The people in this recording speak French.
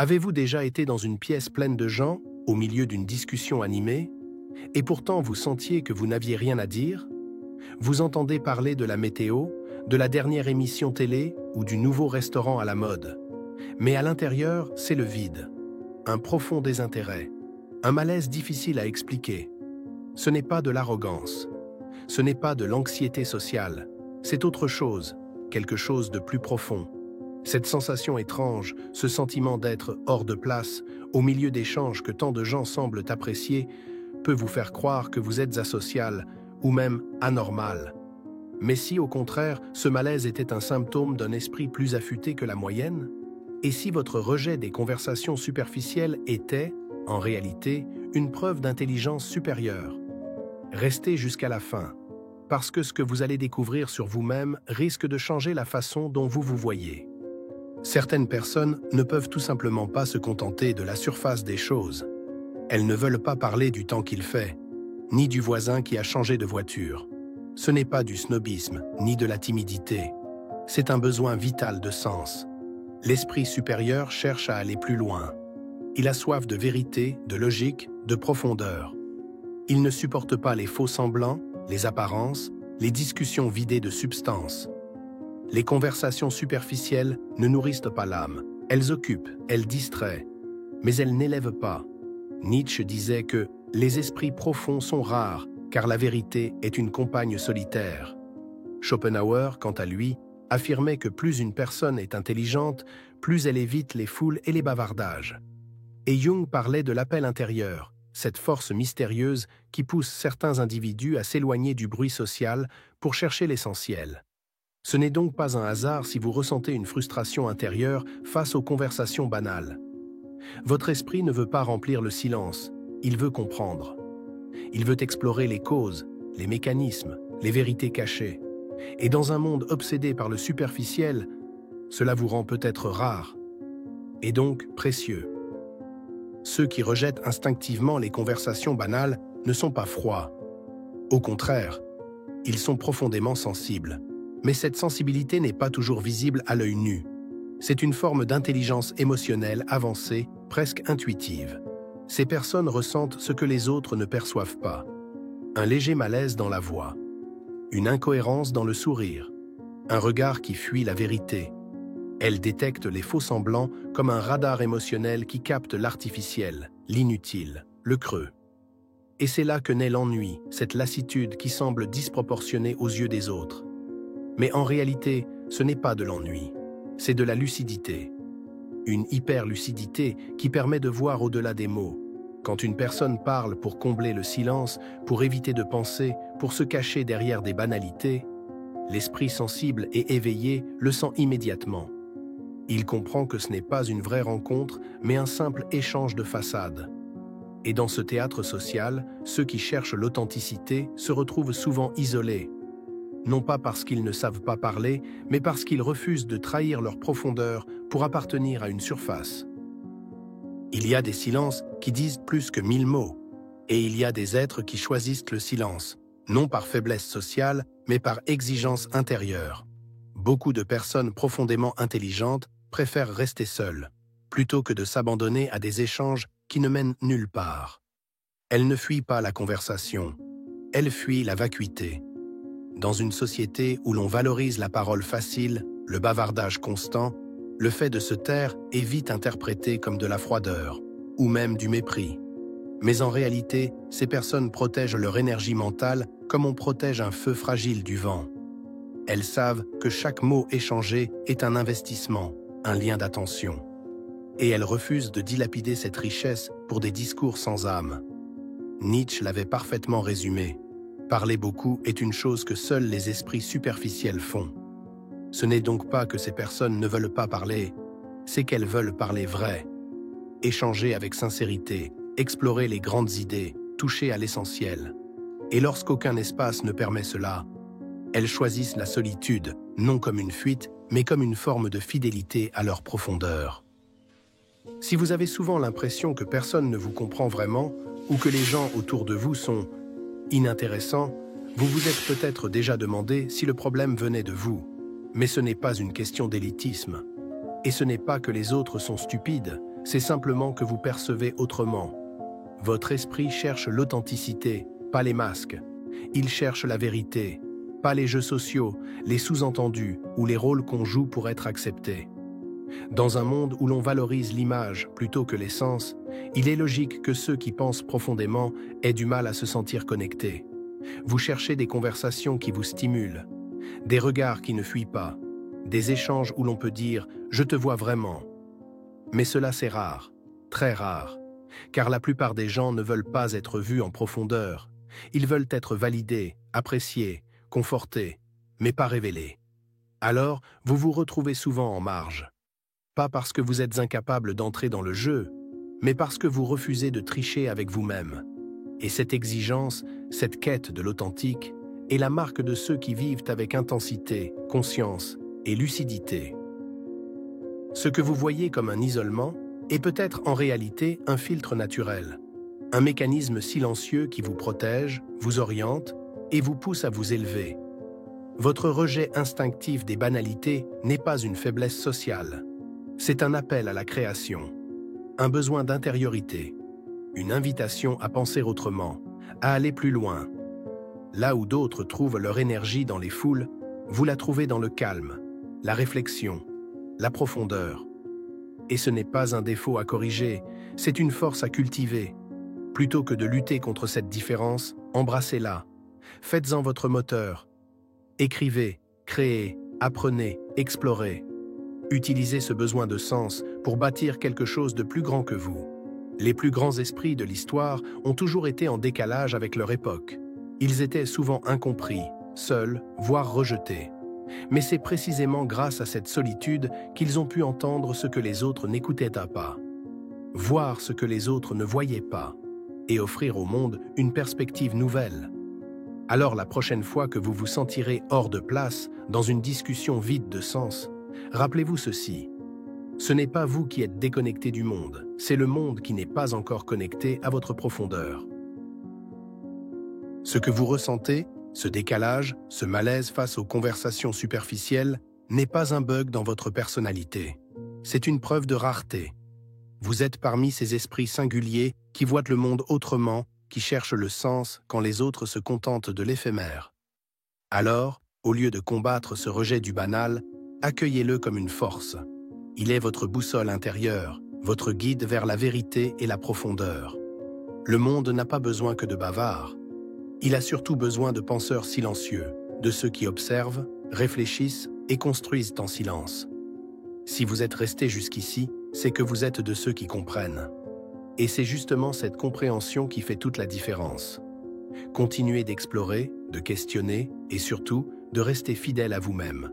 Avez-vous déjà été dans une pièce pleine de gens, au milieu d'une discussion animée, et pourtant vous sentiez que vous n'aviez rien à dire? Vous entendez parler de la météo, de la dernière émission télé ou du nouveau restaurant à la mode. Mais à l'intérieur, c'est le vide, un profond désintérêt, un malaise difficile à expliquer. Ce n'est pas de l'arrogance, ce n'est pas de l'anxiété sociale, c'est autre chose, quelque chose de plus profond. Cette sensation étrange, ce sentiment d'être hors de place, au milieu d'échanges que tant de gens semblent apprécier, peut vous faire croire que vous êtes asocial ou même anormal. Mais si, au contraire, ce malaise était un symptôme d'un esprit plus affûté que la moyenne? Et si votre rejet des conversations superficielles était, en réalité, une preuve d'intelligence supérieure? Restez jusqu'à la fin, parce que ce que vous allez découvrir sur vous-même risque de changer la façon dont vous vous voyez. Certaines personnes ne peuvent tout simplement pas se contenter de la surface des choses. Elles ne veulent pas parler du temps qu'il fait, ni du voisin qui a changé de voiture. Ce n'est pas du snobisme, ni de la timidité. C'est un besoin vital de sens. L'esprit supérieur cherche à aller plus loin. Il a soif de vérité, de logique, de profondeur. Il ne supporte pas les faux semblants, les apparences, les discussions vidées de substance. Les conversations superficielles ne nourrissent pas l'âme. Elles occupent, elles distraient, mais elles n'élèvent pas. Nietzsche disait que les esprits profonds sont rares, car la vérité est une compagne solitaire. Schopenhauer, quant à lui, affirmait que plus une personne est intelligente, plus elle évite les foules et les bavardages. Et Jung parlait de l'appel intérieur, cette force mystérieuse qui pousse certains individus à s'éloigner du bruit social pour chercher l'essentiel. Ce n'est donc pas un hasard si vous ressentez une frustration intérieure face aux conversations banales. Votre esprit ne veut pas remplir le silence, il veut comprendre. Il veut explorer les causes, les mécanismes, les vérités cachées. Et dans un monde obsédé par le superficiel, cela vous rend peut-être rare, et donc précieux. Ceux qui rejettent instinctivement les conversations banales ne sont pas froids. Au contraire, ils sont profondément sensibles. Mais cette sensibilité n'est pas toujours visible à l'œil nu. C'est une forme d'intelligence émotionnelle avancée, presque intuitive. Ces personnes ressentent ce que les autres ne perçoivent pas. Un léger malaise dans la voix, une incohérence dans le sourire, un regard qui fuit la vérité. Elles détectent les faux semblants comme un radar émotionnel qui capte l'artificiel, l'inutile, le creux. Et c'est là que naît l'ennui, cette lassitude qui semble disproportionnée aux yeux des autres. Mais en réalité, ce n'est pas de l'ennui, c'est de la lucidité. Une hyper-lucidité qui permet de voir au-delà des mots. Quand une personne parle pour combler le silence, pour éviter de penser, pour se cacher derrière des banalités, l'esprit sensible et éveillé le sent immédiatement. Il comprend que ce n'est pas une vraie rencontre, mais un simple échange de façade. Et dans ce théâtre social, ceux qui cherchent l'authenticité se retrouvent souvent isolés. Non pas parce qu'ils ne savent pas parler, mais parce qu'ils refusent de trahir leur profondeur pour appartenir à une surface. Il y a des silences qui disent plus que 1000 mots, et il y a des êtres qui choisissent le silence, non par faiblesse sociale, mais par exigence intérieure. Beaucoup de personnes profondément intelligentes préfèrent rester seules, plutôt que de s'abandonner à des échanges qui ne mènent nulle part. Elles ne fuient pas la conversation, elles fuient la vacuité. Dans une société où l'on valorise la parole facile, le bavardage constant, le fait de se taire est vite interprété comme de la froideur, ou même du mépris. Mais en réalité, ces personnes protègent leur énergie mentale comme on protège un feu fragile du vent. Elles savent que chaque mot échangé est un investissement, un lien d'attention. Et elles refusent de dilapider cette richesse pour des discours sans âme. Nietzsche l'avait parfaitement résumé. Parler beaucoup est une chose que seuls les esprits superficiels font. Ce n'est donc pas que ces personnes ne veulent pas parler, c'est qu'elles veulent parler vrai. Échanger avec sincérité, explorer les grandes idées, toucher à l'essentiel. Et lorsqu'aucun espace ne permet cela, elles choisissent la solitude, non comme une fuite, mais comme une forme de fidélité à leur profondeur. Si vous avez souvent l'impression que personne ne vous comprend vraiment, ou que les gens autour de vous sont inintéressants, vous vous êtes peut-être déjà demandé si le problème venait de vous. Mais ce n'est pas une question d'élitisme. Et ce n'est pas que les autres sont stupides, c'est simplement que vous percevez autrement. Votre esprit cherche l'authenticité, pas les masques. Il cherche la vérité, pas les jeux sociaux, les sous-entendus ou les rôles qu'on joue pour être accepté. Dans un monde où l'on valorise l'image plutôt que l'essence, il est logique que ceux qui pensent profondément aient du mal à se sentir connectés. Vous cherchez des conversations qui vous stimulent, des regards qui ne fuient pas, des échanges où l'on peut dire « je te vois vraiment ». Mais cela c'est rare, très rare, car la plupart des gens ne veulent pas être vus en profondeur. Ils veulent être validés, appréciés, confortés, mais pas révélés. Alors, vous vous retrouvez souvent en marge. Pas parce que vous êtes incapable d'entrer dans le jeu, mais parce que vous refusez de tricher avec vous-même. Et cette exigence, cette quête de l'authentique, est la marque de ceux qui vivent avec intensité, conscience et lucidité. Ce que vous voyez comme un isolement est peut-être en réalité un filtre naturel, un mécanisme silencieux qui vous protège, vous oriente et vous pousse à vous élever. Votre rejet instinctif des banalités n'est pas une faiblesse sociale. C'est un appel à la création, un besoin d'intériorité, une invitation à penser autrement, à aller plus loin. Là où d'autres trouvent leur énergie dans les foules, vous la trouvez dans le calme, la réflexion, la profondeur. Et ce n'est pas un défaut à corriger, c'est une force à cultiver. Plutôt que de lutter contre cette différence, embrassez-la. Faites-en votre moteur. Écrivez, créez, apprenez, explorez. Utilisez ce besoin de sens pour bâtir quelque chose de plus grand que vous. Les plus grands esprits de l'histoire ont toujours été en décalage avec leur époque. Ils étaient souvent incompris, seuls, voire rejetés. Mais c'est précisément grâce à cette solitude qu'ils ont pu entendre ce que les autres n'écoutaient pas, voir ce que les autres ne voyaient pas, et offrir au monde une perspective nouvelle. Alors la prochaine fois que vous vous sentirez hors de place, dans une discussion vide de sens, rappelez-vous ceci. Ce n'est pas vous qui êtes déconnecté du monde, c'est le monde qui n'est pas encore connecté à votre profondeur. Ce que vous ressentez, ce décalage, ce malaise face aux conversations superficielles, n'est pas un bug dans votre personnalité. C'est une preuve de rareté. Vous êtes parmi ces esprits singuliers qui voient le monde autrement, qui cherchent le sens quand les autres se contentent de l'éphémère. Alors, au lieu de combattre ce rejet du banal, accueillez-le comme une force. Il est votre boussole intérieure, votre guide vers la vérité et la profondeur. Le monde n'a pas besoin que de bavards. Il a surtout besoin de penseurs silencieux, de ceux qui observent, réfléchissent et construisent en silence. Si vous êtes resté jusqu'ici, c'est que vous êtes de ceux qui comprennent. Et c'est justement cette compréhension qui fait toute la différence. Continuez d'explorer, de questionner et surtout de rester fidèle à vous-même.